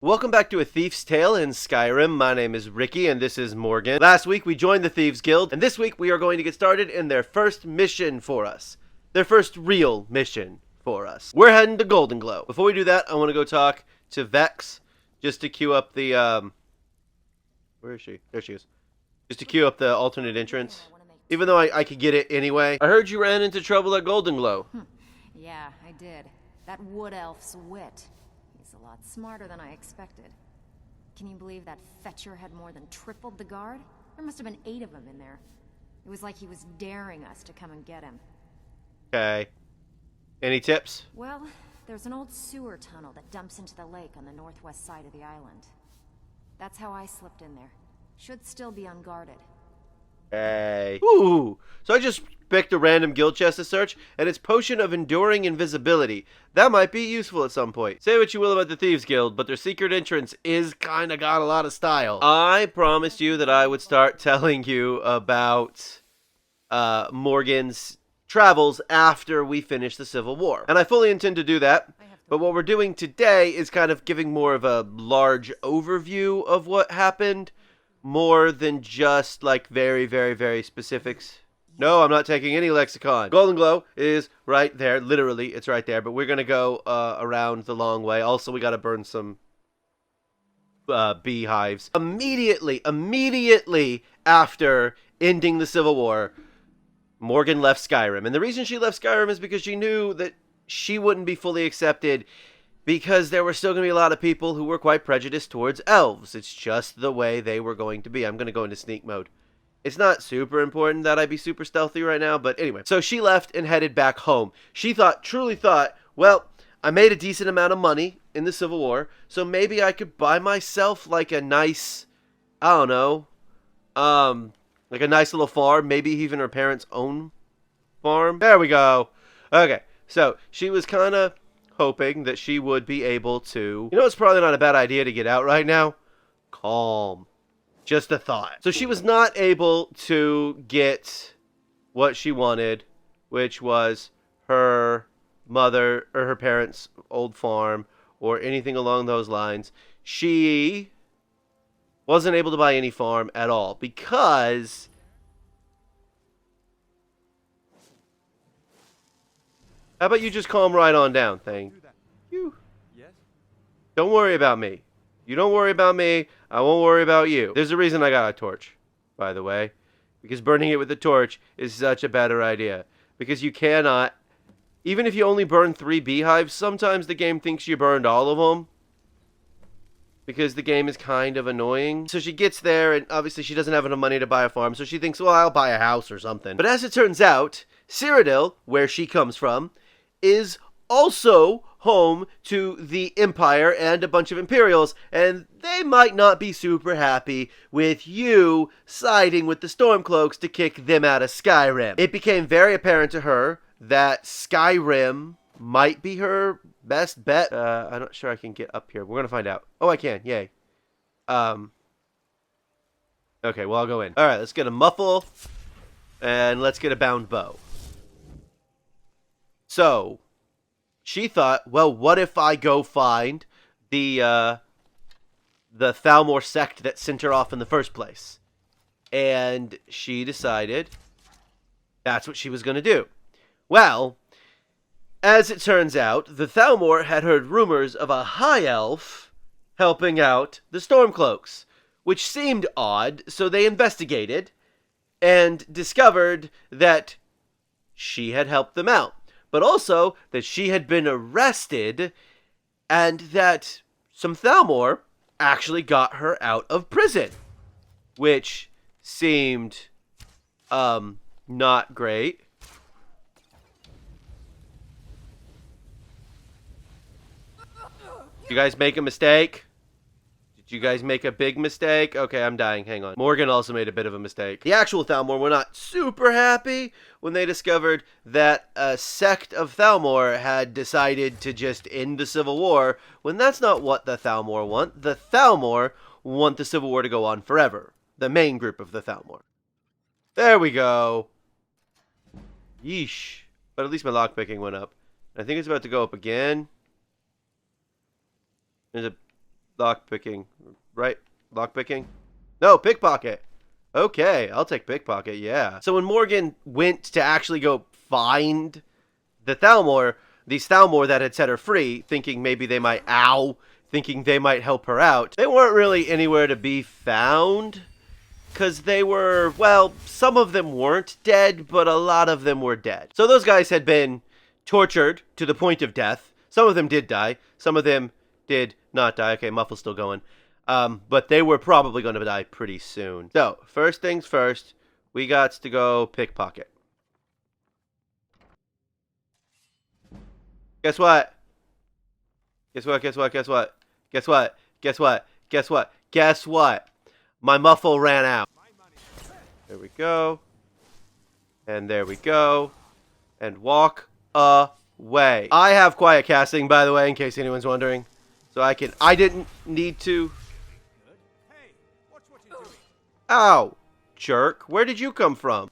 Welcome back to A Thief's Tale in Skyrim. My name is Ricky and this is Morgan. Last week we joined the Thieves Guild, and this week we are going to get started in their first mission for us. Their first real mission for us. We're heading to Goldenglow. Before we do that, I want to go talk to Vex, just to queue up the, where is she? There she is. Just to queue up the alternate entrance. Even though I could get it anyway. I heard you ran into trouble at Goldenglow. Yeah, I did. That wood elf's wit. He's a lot smarter than I expected. Can you believe that fetcher had more than tripled the guard? There must have been 8 of them in there. It was like he was daring us to come and get him. Okay. Any tips? Well, there's an old sewer tunnel that dumps into the lake on the northwest side of the island. That's how I slipped in there. Should still be unguarded. Hey. Ooh. So I just picked a random guild chest to search, and it's Potion of Enduring Invisibility. That might be useful at some point. Say what you will about the Thieves Guild, but their secret entrance is kinda got a lot of style. I promised you that I would start telling you about Morgan's travels after we finish the Civil War. And I fully intend to do that. But what we're doing today is kind of giving more of a large overview of what happened, more than just like very, very, very specifics. No, I'm not taking any lexicon. Goldenglow is right there. Literally, it's right there. But we're going to go around the long way. Also, we got to burn some beehives. Immediately after ending the Civil War, Morgan left Skyrim. And the reason she left Skyrim is because she knew that she wouldn't be fully accepted, because there were still going to be a lot of people who were quite prejudiced towards elves. It's just the way they were going to be. I'm going to go into sneak mode. It's not super important that I be super stealthy right now, but anyway. So she left and headed back home. She truly thought, well, I made a decent amount of money in the Civil War, so maybe I could buy myself like a nice, I don't know, like a nice little farm, maybe even her parents' own farm. There we go. Okay, so she was kind of hoping that she would be able to... You know, it's probably not a bad idea to get out right now. Calm. Just a thought. So she was not able to get what she wanted, which was her mother or her parents' old farm or anything along those lines. She wasn't able to buy any farm at all because... How about you just calm right on down, thank you. Yes? Don't worry about me. You don't worry about me, I won't worry about you. There's a reason I got a torch, by the way. Because burning it with a torch is such a better idea. Because you cannot... Even if you only burn 3 beehives, sometimes the game thinks you burned all of them. Because the game is kind of annoying. So she gets there, and obviously she doesn't have enough money to buy a farm, so she thinks, well, I'll buy a house or something. But as it turns out, Cyrodiil, where she comes from, is also home to the Empire and a bunch of Imperials, and they might not be super happy with you siding with the Stormcloaks to kick them out of Skyrim. It became very apparent to her that Skyrim might be her best bet. I'm not sure I can get up here. We're gonna find out. Oh, I can. Yay. Okay, well, I'll go in. Alright, let's get a muffle, and let's get a bound bow. So, she thought, well, what if I go find the Thalmor sect that sent her off in the first place? And she decided that's what she was going to do. Well, as it turns out, the Thalmor had heard rumors of a high elf helping out the Stormcloaks, which seemed odd, so they investigated and discovered that she had helped them out. But also that she had been arrested and that some Thalmor actually got her out of prison, which seemed not great. Did you guys make a mistake? Did you guys make a big mistake? Okay, I'm dying. Hang on. Morgan also made a bit of a mistake. The actual Thalmor were not super happy when they discovered that a sect of Thalmor had decided to just end the Civil War, when that's not what the Thalmor want. The Thalmor want the Civil War to go on forever. The main group of the Thalmor. There we go. Yeesh. But at least my lockpicking went up. I think it's about to go up again. There's a Lockpicking. Right? Lockpicking? No, pickpocket. Okay, I'll take pickpocket, yeah. So when Morgan went to actually go find the Thalmor, these Thalmor that had set her free, thinking maybe they might, thinking they might help her out, they weren't really anywhere to be found. Because they were, well, some of them weren't dead, but a lot of them were dead. So those guys had been tortured to the point of death. Some of them did die. Some of them did not die. Okay, Muffle's still going. But they were probably going to die pretty soon. So, first things first, we got to go pickpocket. Guess what? Guess what? Guess what? Guess what? Guess what? Guess what? Guess what? Guess what? My muffle ran out. There we go. And there we go. And walk away. I have quiet casting, by the way, in case anyone's wondering. So I didn't need to. Ow, jerk. Where did you come from?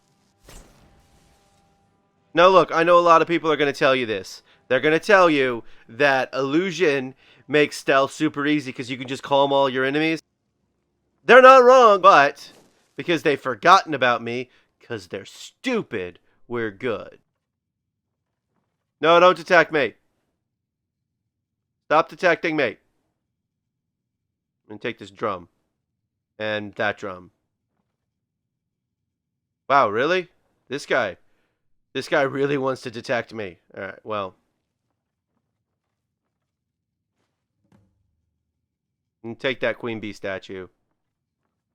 Now look, I know a lot of people are going to tell you this. They're going to tell you that illusion makes stealth super easy because you can just calm all your enemies. They're not wrong, but because they've forgotten about me, because they're stupid, we're good. No, don't detect me. Stop detecting me. I'm going to take this drum. And that drum. Wow, really? This guy really wants to detect me. Alright, well. And take that Queen Bee statue.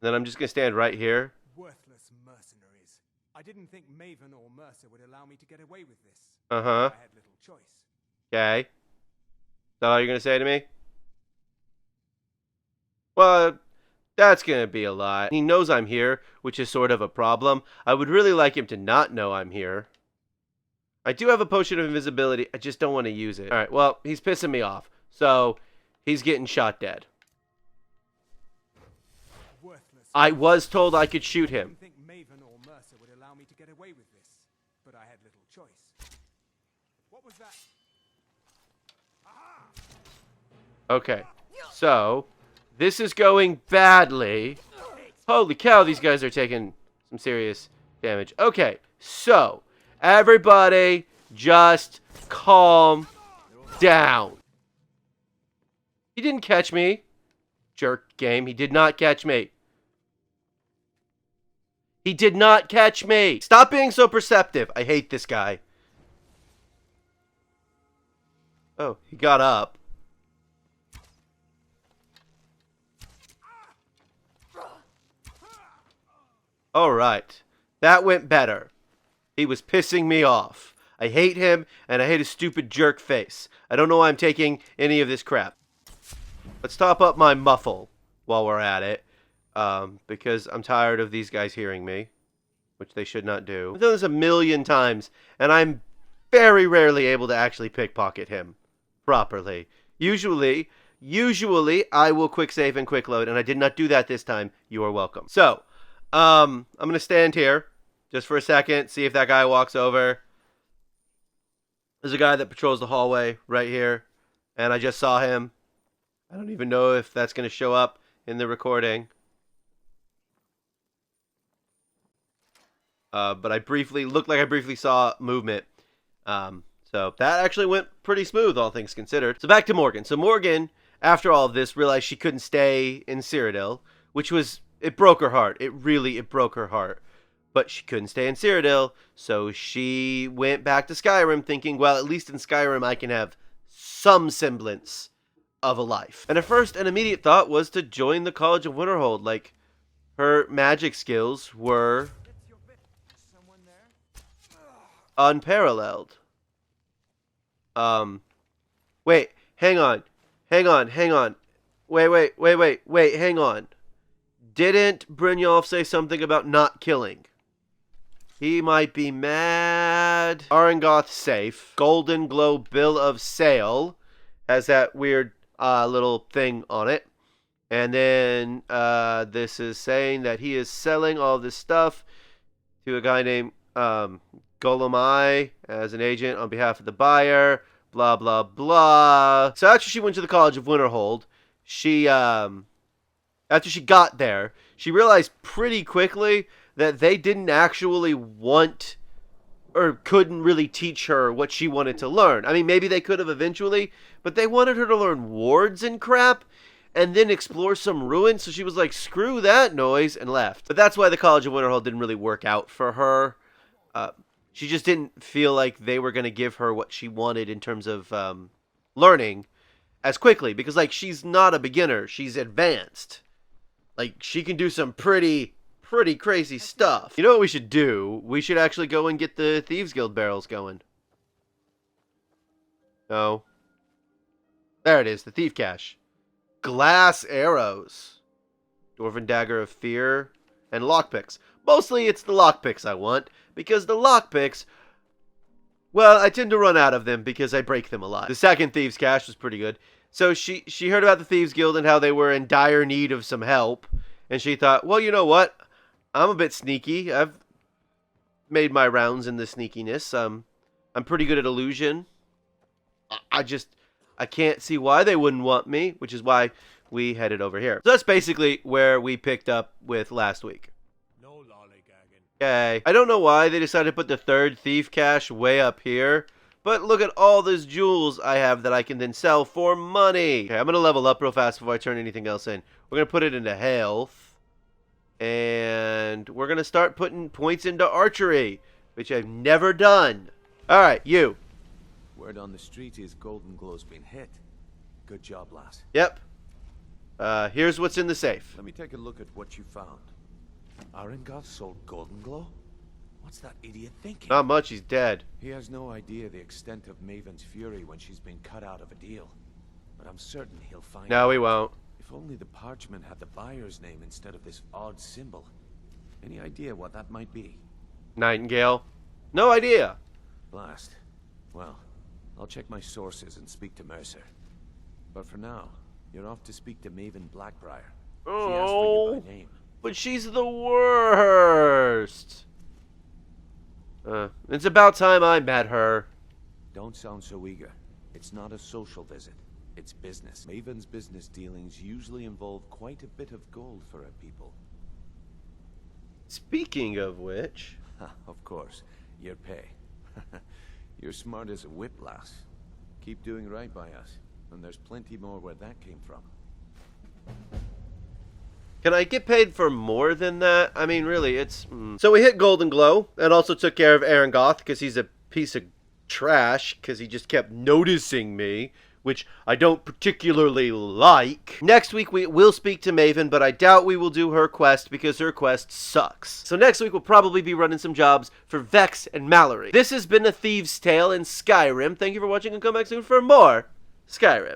Then I'm just going to stand right here. Worthless mercenaries. I didn't think Maven or Mercer would allow me to get away with this. Uh-huh. I had little choice. Okay. Is that all you're going to say to me? Well, that's going to be a lot. He knows I'm here, which is sort of a problem. I would really like him to not know I'm here. I do have a potion of invisibility. I just don't want to use it. Alright, well, he's pissing me off. So, he's getting shot dead. I was told I could shoot him. I didn't think Maven or Mercer would allow me to get away with this, but I had little choice. What was that? Okay, so this is going badly. Holy cow, these guys are taking some serious damage. Okay, so everybody just calm down. He didn't catch me. Jerk game, he did not catch me. He did not catch me. Stop being so perceptive. I hate this guy. Oh, he got up. Alright. That went better. He was pissing me off. I hate him, and I hate his stupid jerk face. I don't know why I'm taking any of this crap. Let's top up my muffle while we're at it. Because I'm tired of these guys hearing me, which they should not do. I've done this a million times, and I'm very rarely able to actually pickpocket him properly. Usually I will quick save and quick load, and I did not do that this time. You are welcome. So, I'm going to stand here just for a second, see if that guy walks over. There's a guy that patrols the hallway right here, and I just saw him. I don't even know if that's going to show up in the recording. But I briefly saw movement. So that actually went pretty smooth, all things considered. So back to Morgan. So Morgan, after all of this, realized she couldn't stay in Cyrodiil, which was, it broke her heart. It broke her heart. But she couldn't stay in Cyrodiil, so she went back to Skyrim thinking, well, at least in Skyrim I can have some semblance of a life. And her first and immediate thought was to join the College of Winterhold. Like, her magic skills were unparalleled. Wait, hang on. Wait, hang on. Didn't Brynjolf say something about not killing? He might be mad. Aringoth safe. Goldenglow bill of sale has that weird little thing on it. And then this is saying that he is selling all this stuff to a guy named Golemai as an agent on behalf of the buyer. Blah, blah, blah. So after she went to the College of Winterhold, after she got there, she realized pretty quickly that they didn't actually want or couldn't really teach her what she wanted to learn. I mean, maybe they could have eventually, but they wanted her to learn wards and crap and then explore some ruins. So she was like, screw that noise, and left. But that's why the College of Winterhold didn't really work out for her. She just didn't feel like they were going to give her what she wanted in terms of learning as quickly. Because, like, she's not a beginner. She's advanced. Like, she can do some pretty crazy stuff. You know what we should do? We should actually go and get the Thieves Guild barrels going. No. There it is, the Thief Cache. Glass arrows. Dwarven Dagger of Fear. And lockpicks. Mostly it's the lockpicks I want, because the lockpicks, well, I tend to run out of them because I break them a lot. The second Thieves Cache was pretty good. So she heard about the Thieves Guild and how they were in dire need of some help. And she thought, well, you know what? I'm a bit sneaky. I've made my rounds in the sneakiness. I'm pretty good at illusion. I can't see why they wouldn't want me, which is why we headed over here. So that's basically where we picked up with last week. No lollygagging. Okay. I don't know why they decided to put the third Thief Cache way up here, but look at all those jewels I have that I can then sell for money. Okay, I'm going to level up real fast before I turn anything else in. We're going to put it into health. And we're going to start putting points into archery, which I've never done. All right, you. Word on the street is Goldenglow's been hit. Good job, lass. Yep. Here's what's in the safe. Let me take a look at what you found. Aringoth sold Goldenglow? What's that idiot thinking? Not much, he's dead. He has no idea the extent of Maven's fury when she's been cut out of a deal. But I'm certain he'll find No, out. he won't. If only the parchment had the buyer's name instead of this odd symbol. Any idea what that might be? Nightingale. No idea. Blast. Well, I'll check my sources and speak to Mercer. But for now, you're off to speak to Maven Blackbriar. She asked for you by name. But she's the worst. It's about time I met her. Don't sound so eager. It's not a social visit. It's business. Maven's business dealings usually involve quite a bit of gold for her people. Speaking of which... Of course, your pay. You're smart as a whip, lass. Keep doing right by us, and there's plenty more where that came from. Can I get paid for more than that? I mean, really, it's... So we hit Goldenglow, and also took care of Aringoth, because he's a piece of trash, because he just kept noticing me, which I don't particularly like. Next week we will speak to Maven, but I doubt we will do her quest because her quest sucks. So next week we'll probably be running some jobs for Vex and Mallory. This has been A Thieves' Tale in Skyrim. Thank you for watching and come back soon for more Skyrim.